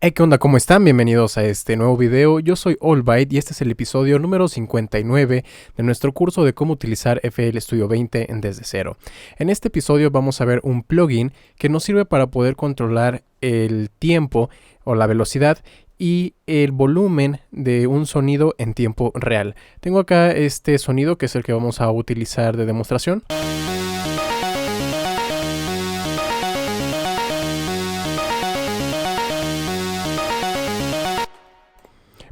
Hey, ¿qué onda? ¿Cómo están? Bienvenidos a este nuevo video. Yo soy Allbyte y este es el episodio número 59 de nuestro curso de cómo utilizar FL Studio 20 desde cero. En este episodio vamos a ver un plugin que nos sirve para poder controlar el tiempo o la velocidad y el volumen de un sonido en tiempo real. Tengo acá este sonido que es el que vamos a utilizar de demostración.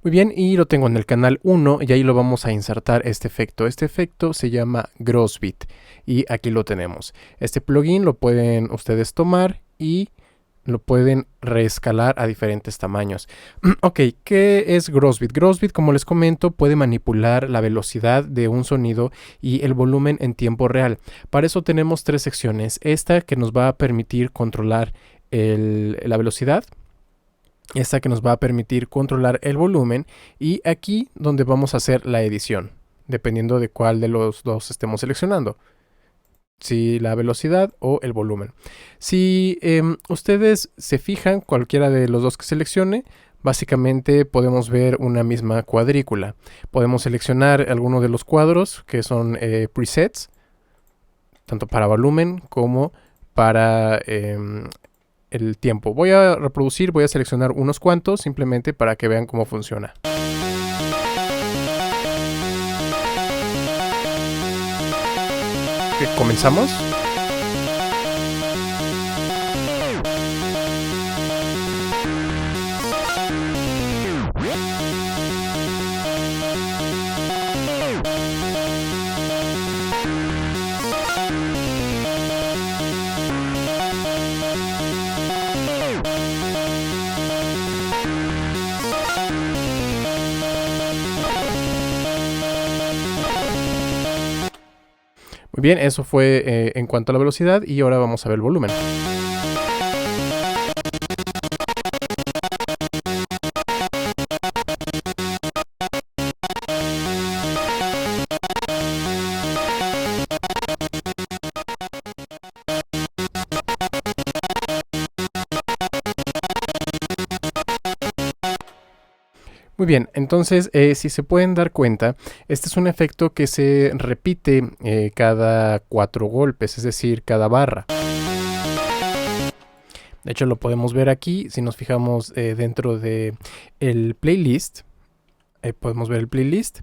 Muy bien, y lo tengo en el canal 1 y ahí lo vamos a insertar este efecto. Este efecto se llama Grossbeat y aquí lo tenemos. Este plugin lo pueden ustedes tomar y lo pueden reescalar a diferentes tamaños. Ok, ¿qué es Grossbeat? Grossbeat, como les comento, puede manipular la velocidad de un sonido y el volumen en tiempo real. Para eso tenemos tres secciones. Esta que nos va a permitir controlar la velocidad. Esta que nos va a permitir controlar el volumen y aquí donde vamos a hacer la edición, dependiendo de cuál de los dos estemos seleccionando, si la velocidad o el volumen. Si ustedes se fijan, cualquiera de los dos que seleccione, básicamente podemos ver una misma cuadrícula. Podemos seleccionar alguno de los cuadros que son presets, tanto para volumen como para el tiempo. Voy a reproducir, voy a seleccionar unos cuantos simplemente para que vean cómo funciona. ¿Comenzamos? Muy bien, eso fue en cuanto a la velocidad y ahora vamos a ver el volumen. Muy bien, entonces si se pueden dar cuenta, este es un efecto que se repite cada 4 golpes, es decir, cada barra. De hecho lo podemos ver aquí, si nos fijamos dentro de el playlist, podemos ver el playlist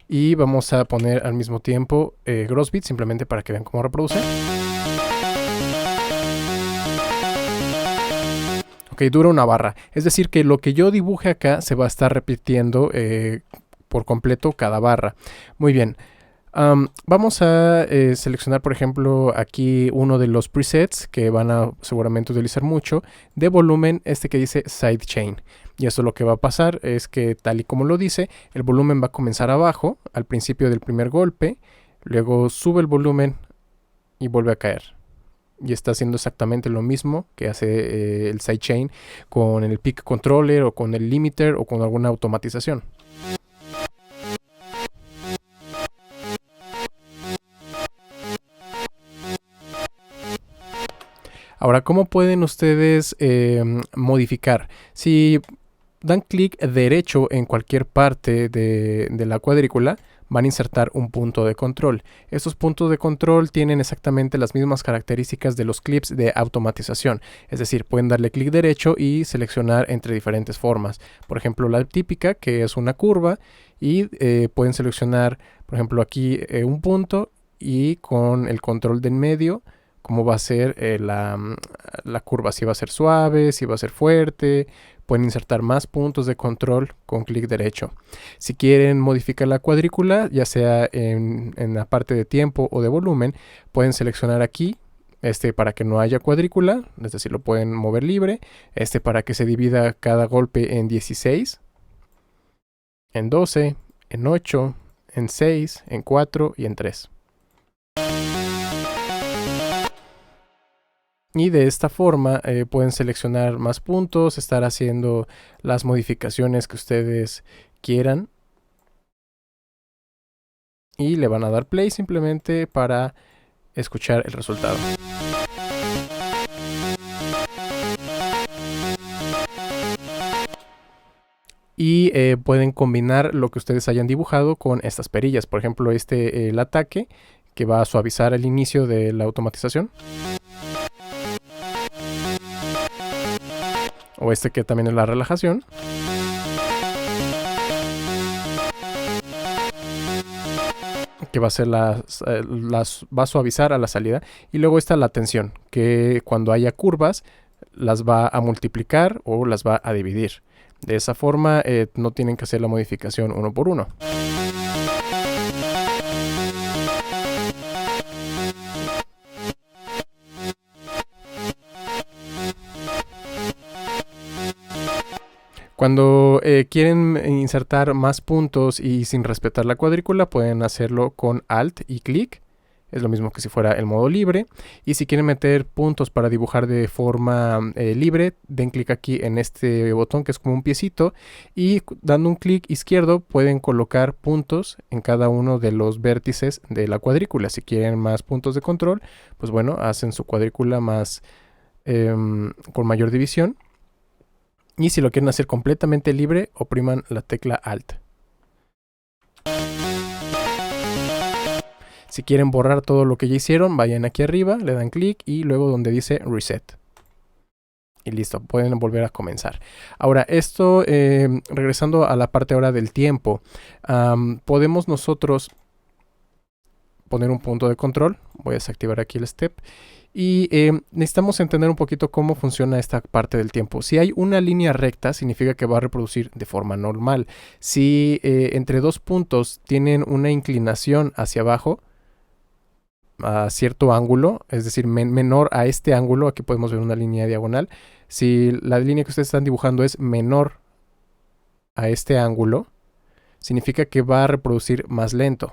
y vamos a poner al mismo tiempo Grossbeat simplemente para que vean cómo reproduce. Ok, dura una barra. Es decir que lo que yo dibuje acá se va a estar repitiendo por completo cada barra. Muy bien. Vamos a seleccionar, por ejemplo, aquí uno de los presets que van a seguramente utilizar mucho de volumen, este que dice Sidechain. Y eso lo que va a pasar es que, tal y como lo dice, el volumen va a comenzar abajo al principio del primer golpe, luego sube el volumen y vuelve a caer. Y está haciendo exactamente lo mismo que hace el sidechain con el peak controller o con el limiter o con alguna automatización. Ahora, ¿cómo pueden ustedes modificar? Si dan clic derecho en cualquier parte de la cuadrícula, van a insertar un punto de control. Estos puntos de control tienen exactamente las mismas características de los clips de automatización. Es decir, pueden darle clic derecho y seleccionar entre diferentes formas. Por ejemplo, la típica, que es una curva, y pueden seleccionar, por ejemplo, aquí un punto y con el control del medio, cómo va a ser la curva, si va a ser suave, si va a ser fuerte. Pueden insertar más puntos de control con clic derecho. Si quieren modificar la cuadrícula, ya sea en la parte de tiempo o de volumen, pueden seleccionar aquí para que no haya cuadrícula, es decir, lo pueden mover libre. Para que se divida cada golpe en 16, en 12, en 8, en 6, en 4 y en 3. Y de esta forma pueden seleccionar más puntos, estar haciendo las modificaciones que ustedes quieran. Y le van a dar play simplemente para escuchar el resultado. y pueden combinar lo que ustedes hayan dibujado con estas perillas. Por ejemplo, el ataque que va a suavizar el inicio de la automatización. O este que también es la relajación. Que va a ser va a suavizar a la salida. Y luego está la tensión, que cuando haya curvas las va a multiplicar o las va a dividir. De esa forma no tienen que hacer la modificación uno por uno. Cuando quieren insertar más puntos y sin respetar la cuadrícula, pueden hacerlo con Alt y clic. Es lo mismo que si fuera el modo libre. Y si quieren meter puntos para dibujar de forma libre, den clic aquí en este botón que es como un piecito. Y dando un clic izquierdo pueden colocar puntos en cada uno de los vértices de la cuadrícula. Si quieren más puntos de control, pues bueno, hacen su cuadrícula más con mayor división. Y si lo quieren hacer completamente libre, opriman la tecla Alt. Si quieren borrar todo lo que ya hicieron, vayan aquí arriba, le dan clic y luego donde dice Reset. Y listo, pueden volver a comenzar. Ahora, esto, regresando a la parte ahora del tiempo, podemos nosotros poner un punto de control. Voy a desactivar aquí el step. Y necesitamos entender un poquito cómo funciona esta parte del tiempo. Si hay una línea recta, significa que va a reproducir de forma normal. Si entre dos puntos tienen una inclinación hacia abajo, a cierto ángulo, es decir, menor a este ángulo, aquí podemos ver una línea diagonal. Si la línea que ustedes están dibujando es menor a este ángulo, significa que va a reproducir más lento.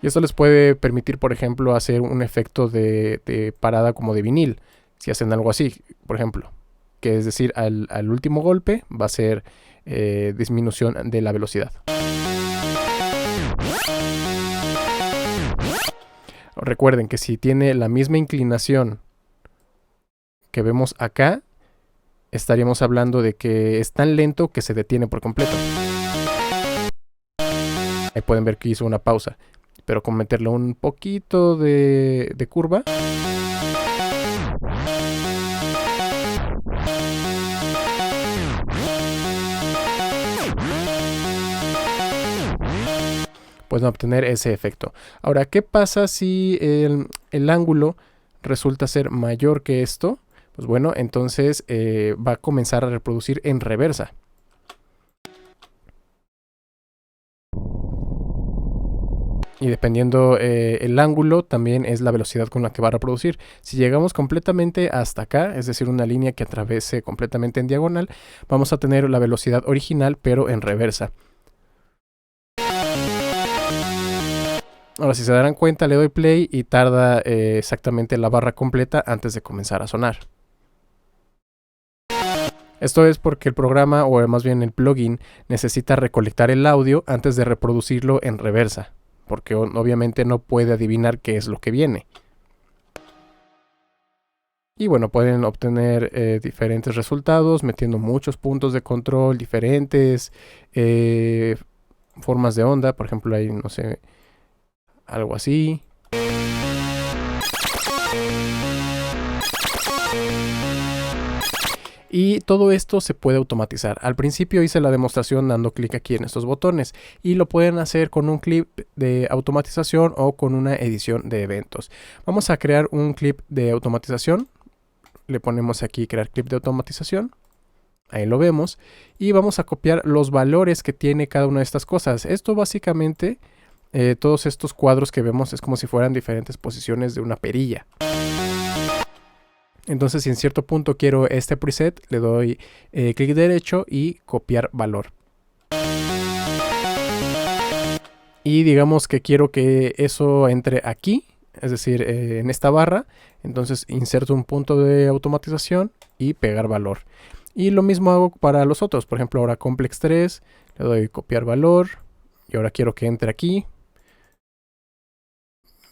Y esto les puede permitir, por ejemplo, hacer un efecto de parada como de vinil. Si hacen algo así, por ejemplo. Que es decir, al último golpe va a ser disminución de la velocidad. Recuerden que si tiene la misma inclinación que vemos acá, estaríamos hablando de que es tan lento que se detiene por completo. Ahí pueden ver que hizo una pausa. Pero con meterle un poquito de curva. Pueden obtener ese efecto. Ahora, ¿qué pasa si el ángulo resulta ser mayor que esto? Pues bueno, entonces va a comenzar a reproducir en reversa. Y dependiendo el ángulo, también es la velocidad con la que va a reproducir. Si llegamos completamente hasta acá, es decir, una línea que atraviese completamente en diagonal, vamos a tener la velocidad original, pero en reversa. Ahora, si se darán cuenta, le doy play y tarda exactamente la barra completa antes de comenzar a sonar. Esto es porque el programa, o más bien el plugin, necesita recolectar el audio antes de reproducirlo en reversa. Porque obviamente no puede adivinar qué es lo que viene. Y bueno, pueden obtener diferentes resultados metiendo muchos puntos de control, diferentes formas de onda. Por ejemplo, hay, no sé, algo así. Y todo esto se puede automatizar. Al principio hice la demostración dando clic aquí en estos botones y lo pueden hacer con un clip de automatización o con una edición de eventos. Vamos a crear un clip de automatización. Le ponemos aquí crear clip de automatización. Ahí lo vemos. Y vamos a copiar los valores que tiene cada una de estas cosas. Esto básicamente, todos estos cuadros que vemos es como si fueran diferentes posiciones de una perilla. Entonces, si en cierto punto quiero este preset, le doy clic derecho y copiar valor. Y digamos que quiero que eso entre aquí, es decir, en esta barra. Entonces inserto un punto de automatización y pegar valor. Y lo mismo hago para los otros. Por ejemplo, ahora complex 3, le doy copiar valor. Y ahora quiero que entre aquí.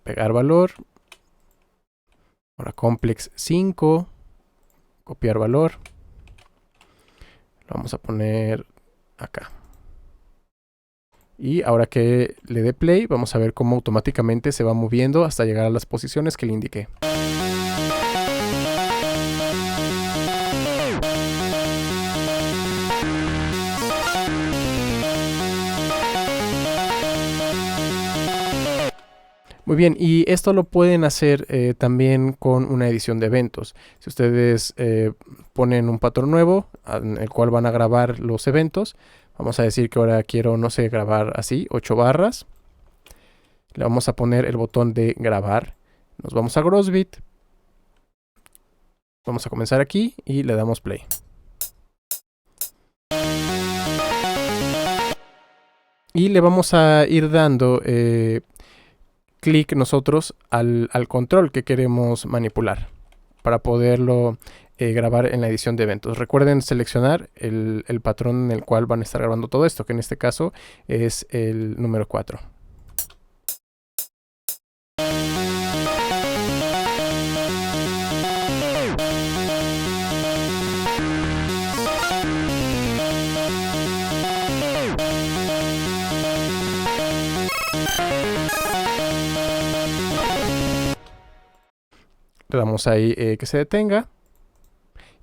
Pegar valor. Ahora complex 5. Copiar valor. Lo vamos a poner acá. Y ahora que le dé play, vamos a ver cómo automáticamente se va moviendo hasta llegar a las posiciones que le indiqué. Muy bien, y esto lo pueden hacer también con una edición de eventos. Si ustedes ponen un patrón nuevo en el cual van a grabar los eventos, vamos a decir que ahora quiero, no sé, grabar así, 8 barras. Le vamos a poner el botón de grabar. Nos vamos a Grosbeat. Vamos a comenzar aquí y le damos play. Y le vamos a ir dando clic nosotros al control que queremos manipular para poderlo grabar en la edición de eventos. Recuerden seleccionar el patrón en el cual van a estar grabando todo esto, que en este caso es el número 4. Le damos ahí que se detenga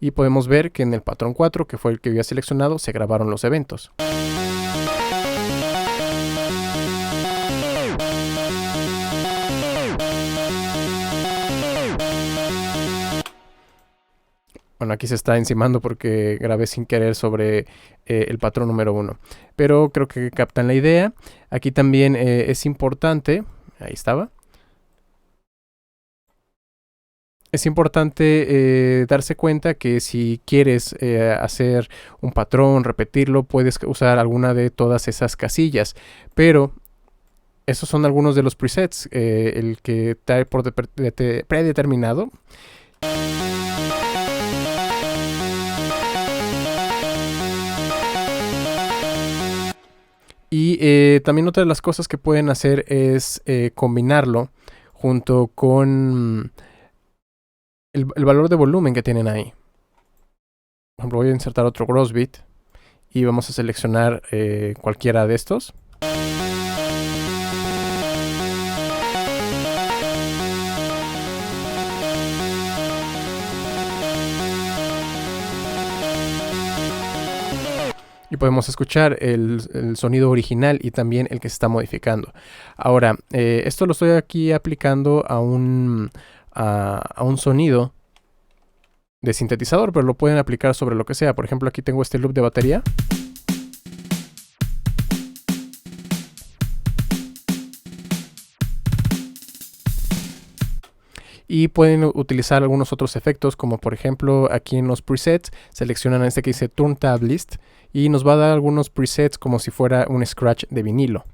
y podemos ver que en el patrón 4, que fue el que había seleccionado, se grabaron los eventos. Bueno, aquí se está encimando porque grabé sin querer sobre el patrón número 1. Pero creo que captan la idea. Aquí también es importante, ahí estaba. Es importante darse cuenta que si quieres hacer un patrón, repetirlo, puedes usar alguna de todas esas casillas. Pero esos son algunos de los presets, el que trae por predeterminado. Y también otra de las cosas que pueden hacer es combinarlo junto con el valor de volumen que tienen ahí. Por ejemplo, voy a insertar otro Grosbeat y vamos a seleccionar cualquiera de estos. Y podemos escuchar el sonido original y también el que se está modificando. Ahora, esto lo estoy aquí aplicando a un sonido de sintetizador, pero lo pueden aplicar sobre lo que sea. Por ejemplo, aquí tengo este loop de batería. Y pueden utilizar algunos otros efectos, como por ejemplo aquí en los presets, seleccionan este que dice Turntable List y nos va a dar algunos presets como si fuera un scratch de vinilo.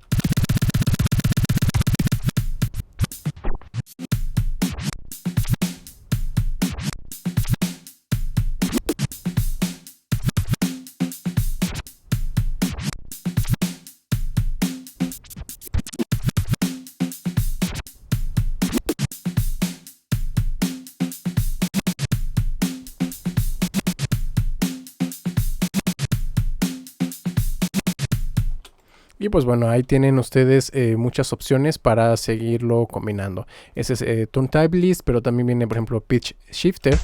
Y pues bueno, ahí tienen ustedes muchas opciones para seguirlo combinando. Ese es Turntable List, pero también viene por ejemplo Pitch Shifter.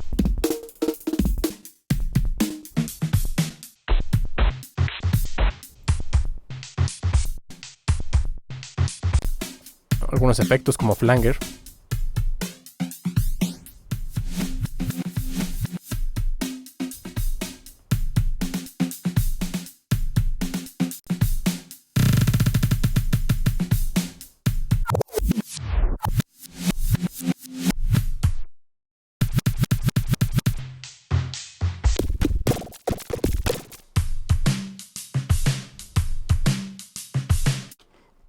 Algunos efectos como Flanger.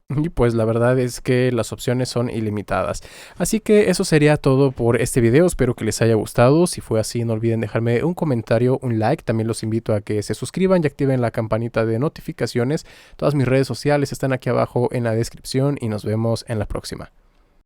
Y pues la verdad es que las opciones son ilimitadas. Así que eso sería todo por este video. Espero que les haya gustado. Si fue así, no olviden dejarme un comentario, un like. También los invito a que se suscriban y activen la campanita de notificaciones. Todas mis redes sociales están aquí abajo en la descripción y nos vemos en la próxima.